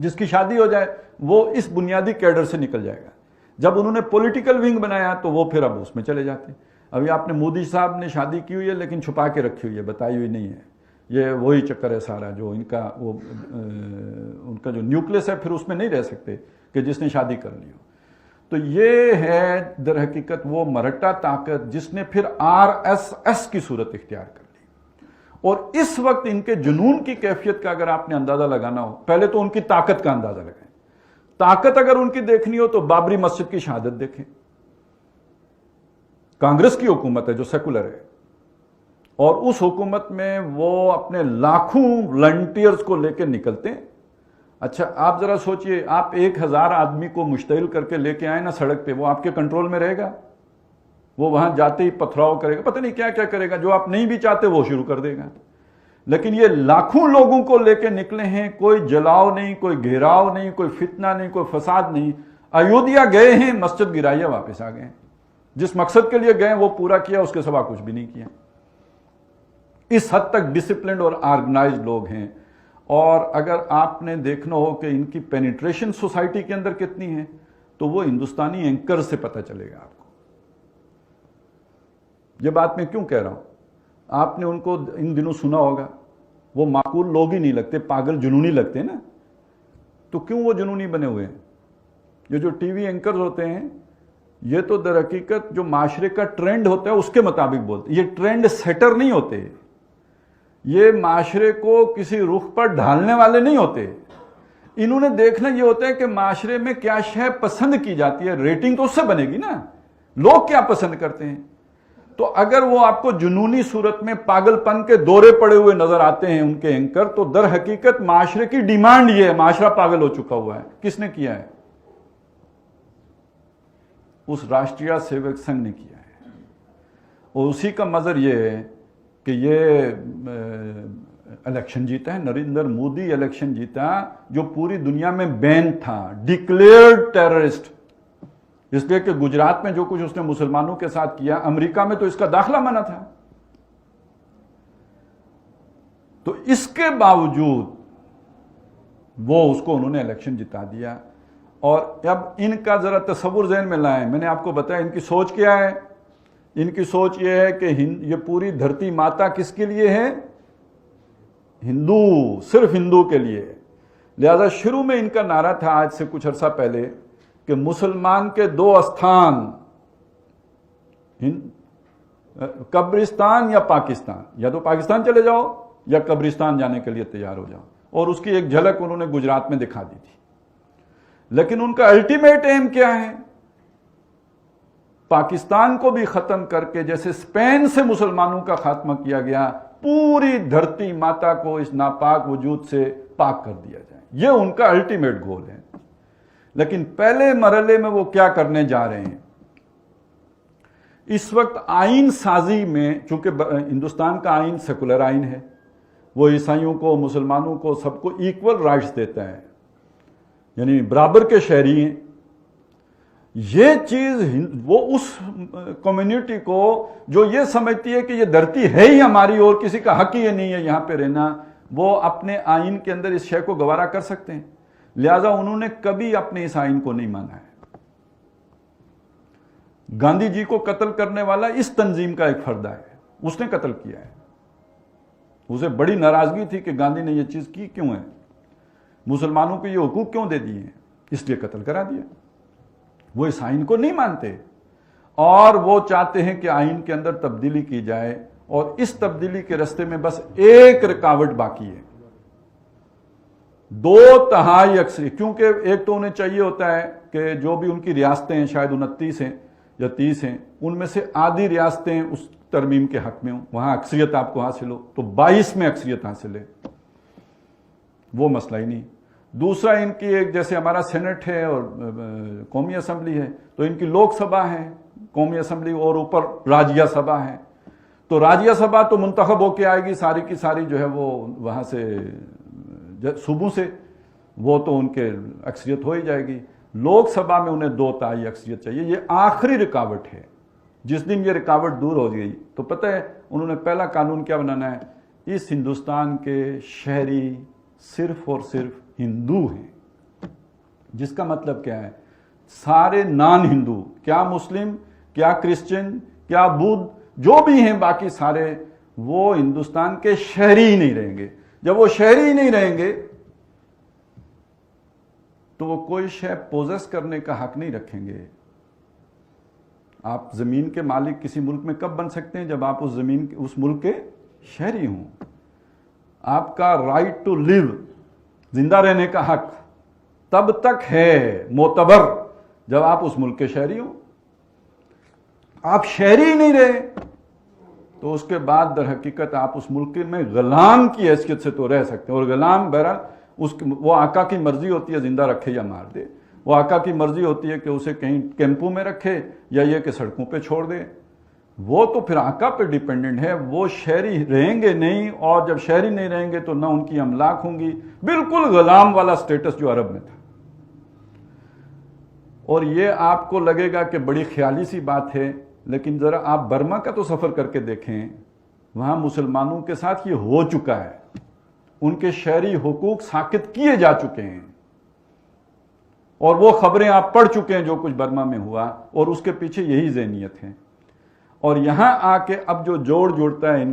جس کی شادی ہو جائے وہ اس بنیادی کیڈر سے نکل جائے گا. جب انہوں نے پولیٹیکل ونگ بنایا تو وہ پھر اب اس میں چلے جاتے ہیں. ابھی آپ نے مودی صاحب نے شادی کی ہوئی ہے لیکن چھپا کے رکھی ہوئی ہے, بتائی ہوئی نہیں ہے. یہ وہی چکر ہے سارا, جو ان کا جو نیوکلس ہے پھر اس میں نہیں رہ سکتے کہ جس نے شادی کر لی ہو. تو یہ ہے در حقیقت وہ مرہٹا طاقت جس نے پھر RSS کی صورت اختیار کر لی. اور اس وقت ان کے جنون کی کیفیت کا اگر آپ نے اندازہ لگانا ہو, پہلے تو ان کی طاقت کا اندازہ لگائیں. طاقت اگر ان کی دیکھنی ہو تو بابری مسجد کی شہادت دیکھیں. کانگریس کی حکومت ہے جو سیکولر ہے, اور اس حکومت میں وہ اپنے لاکھوں والنٹیئرز کو لے کے نکلتے ہیں. اچھا آپ ذرا سوچئے, آپ 1000 آدمی کو مشتعل کر کے لے کے آئیں نا سڑک پہ, وہ آپ کے کنٹرول میں رہے گا؟ وہ وہاں جاتے ہی پتھراؤ کرے گا, پتہ نہیں کیا کیا کرے گا, جو آپ نہیں بھی چاہتے وہ شروع کر دے گا. لیکن یہ لاکھوں لوگوں کو لے کے نکلے ہیں, کوئی جلاؤ نہیں, کوئی گھیراؤ نہیں, کوئی فتنہ نہیں, کوئی فساد نہیں. ایودھیا گئے ہیں, مسجد گرایا, واپس آ گئے. جس مقصد کے لیے گئے وہ پورا کیا, اس کے سوا کچھ بھی نہیں کیا. اس حد تک ڈسپلنڈ اور آرگنائزڈ لوگ ہیں. اور اگر آپ نے دیکھنا ہو کہ ان کی پینیٹریشن سوسائٹی کے اندر کتنی ہے تو وہ ہندوستانی اینکر سے پتہ چلے گا آپ کو. یہ بات میں کیوں کہہ رہا ہوں, آپ نے ان کو ان دنوں سنا ہوگا, وہ معقول لوگ ہی نہیں لگتے, پاگل جنونی لگتے ہیں نا. تو کیوں وہ جنونی بنے ہوئے ہیں؟ یہ جو ٹی وی اینکرز ہوتے ہیں یہ تو در حقیقت جو معاشرے کا ٹرینڈ ہوتا ہے اس کے مطابق بولتے ہیں. یہ ٹرینڈ سیٹر نہیں ہوتے, یہ معاشرے کو کسی رخ پر ڈھالنے والے نہیں ہوتے. انہوں نے دیکھنا یہ ہوتا ہے کہ معاشرے میں کیا شے پسند کی جاتی ہے, ریٹنگ تو اس سے بنے گی نا, لوگ کیا پسند کرتے ہیں. تو اگر وہ آپ کو جنونی صورت میں پاگل پن کے دورے پڑے ہوئے نظر آتے ہیں ان کے اینکر, تو در حقیقت معاشرے کی ڈیمانڈ یہ ہے, معاشرہ پاگل ہو چکا ہوا ہے. کس نے کیا ہے؟ اس راشٹریہ سیوک سنگھ نے کیا ہے. اور اسی کا مظہر یہ ہے کہ یہ الیکشن جیتا ہے, نریندر مودی الیکشن جیتا جو پوری دنیا میں بین تھا, ڈکلیئرڈ ٹیررسٹ. اس لیے کہ گجرات میں جو کچھ اس نے مسلمانوں کے ساتھ کیا, امریکہ میں تو اس کا داخلہ منع تھا. تو اس کے باوجود وہ اس کو انہوں نے الیکشن جتا دیا. اور اب ان کا ذرا تصور ذہن میں لائیں. میں نے آپ کو بتایا ان کی سوچ کیا ہے. ان کی سوچ یہ ہے کہ یہ پوری دھرتی ماتا کس کے لیے ہے؟ ہندو, صرف ہندو کے لیے. لہذا شروع میں ان کا نعرہ تھا آج سے کچھ عرصہ پہلے کہ مسلمان کے 2 استھان, قبرستان یا پاکستان, یا تو پاکستان چلے جاؤ یا قبرستان جانے کے لیے تیار ہو جاؤ. اور اس کی ایک جھلک انہوں نے گجرات میں دکھا دی تھی. لیکن ان کا الٹیمیٹ ایم کیا ہے؟ پاکستان کو بھی ختم کر کے جیسے اسپین سے مسلمانوں کا خاتمہ کیا گیا, پوری دھرتی ماتا کو اس ناپاک وجود سے پاک کر دیا جائے. یہ ان کا الٹیمیٹ گول ہے. لیکن پہلے مرحلے میں وہ کیا کرنے جا رہے ہیں؟ اس وقت آئین سازی میں, چونکہ ہندوستان کا آئین سیکولر آئین ہے, وہ عیسائیوں کو, مسلمانوں کو, سب کو ایکول رائٹس دیتا ہے, یعنی برابر کے شہری ہیں. یہ چیز وہ اس کمیونٹی کو جو یہ سمجھتی ہے کہ یہ دھرتی ہے ہی ہماری اور کسی کا حق ہی نہیں ہے یہاں پہ رہنا, وہ اپنے آئین کے اندر اس شے کو گوارا کر سکتے ہیں. لہذا انہوں نے کبھی اپنے اس آئین کو نہیں مانا ہے. گاندھی جی کو قتل کرنے والا اس تنظیم کا ایک فرد ہے, اس نے قتل کیا ہے. اسے بڑی ناراضگی تھی کہ گاندھی نے یہ چیز کی کیوں ہے, مسلمانوں کو یہ حقوق کیوں دے دیے ہیں, اس لیے قتل کرا دیا. وہ اس آئین کو نہیں مانتے اور وہ چاہتے ہیں کہ آئین کے اندر تبدیلی کی جائے, اور اس تبدیلی کے راستے میں بس ایک رکاوٹ باقی ہے, 2/3 اکثریت. کیونکہ ایک تو انہیں چاہیے ہوتا ہے کہ جو بھی ان کی ریاستیں ہیں, شاید 29 ہیں یا 30 ہیں, ان میں سے آدھی ریاستیں اس ترمیم کے حق میں ہوں, وہاں اکثریت آپ کو حاصل ہو. تو 22 میں اکثریت حاصل ہے, وہ مسئلہ ہی نہیں. دوسرا ان کی ایک, جیسے ہمارا سینٹ ہے اور قومی اسمبلی ہے, تو ان کی لوک سبھا ہے, قومی اسمبلی, اور اوپر راجیہ سبھا ہے. تو راجیہ سبھا تو منتخب ہو کے آئے گی ساری کی ساری, جو ہے وہ وہاں سے صوبوں سے, وہ تو ان کے اکثریت ہو ہی جائے گی. لوک سبھا میں انہیں 2/3 اکثریت چاہیے. یہ آخری رکاوٹ ہے. جس دن یہ رکاوٹ دور ہو گئی تو پتہ ہے انہوں نے پہلا قانون کیا بنانا ہے, اس ہندوستان کے شہری صرف اور صرف ہندو ہیں, جس کا مطلب کیا ہے، سارے نان ہندو، کیا مسلم، کیا کرسچن، کیا بدھ، جو بھی ہیں باقی سارے، وہ ہندوستان کے شہری ہی نہیں رہیں گے۔ جب وہ شہری ہی نہیں رہیں گے تو وہ کوئی شے پوزیس کرنے کا حق نہیں رکھیں گے۔ آپ زمین کے مالک کسی ملک میں کب بن سکتے ہیں؟ جب آپ اس ملک کے شہری ہوں۔ آپ کا رائٹ ٹو لیو، زندہ رہنے کا حق، تب تک ہے معتبر جب آپ اس ملک کے شہری ہوں۔ آپ شہری ہی نہیں رہے تو اس کے بعد در حقیقت آپ اس ملک میں غلام کی حیثیت سے تو رہ سکتے ہیں، اور غلام بہرحال وہ آقا کی مرضی ہوتی ہے زندہ رکھے یا مار دے، وہ آقا کی مرضی ہوتی ہے کہ اسے کہیں کیمپوں میں رکھے یا یہ کہ سڑکوں پہ چھوڑ دے، وہ تو پھر آقا پہ ڈیپینڈنٹ ہے۔ وہ شہری رہیں گے نہیں، اور جب شہری نہیں رہیں گے تو نہ ان کی املاک ہوں گی، بالکل غلام والا سٹیٹس جو عرب میں تھا۔ اور یہ آپ کو لگے گا کہ بڑی خیالی سی بات ہے، لیکن ذرا آپ برما کا تو سفر کر کے دیکھیں، وہاں مسلمانوں کے ساتھ یہ ہو چکا ہے، ان کے شہری حقوق ساقط کیے جا چکے ہیں، اور وہ خبریں آپ پڑھ چکے ہیں جو کچھ برما میں ہوا، اور اس کے پیچھے یہی ذہنیت ہے۔ اور یہاں آ کے اب جو جوڑ جوڑتا ہے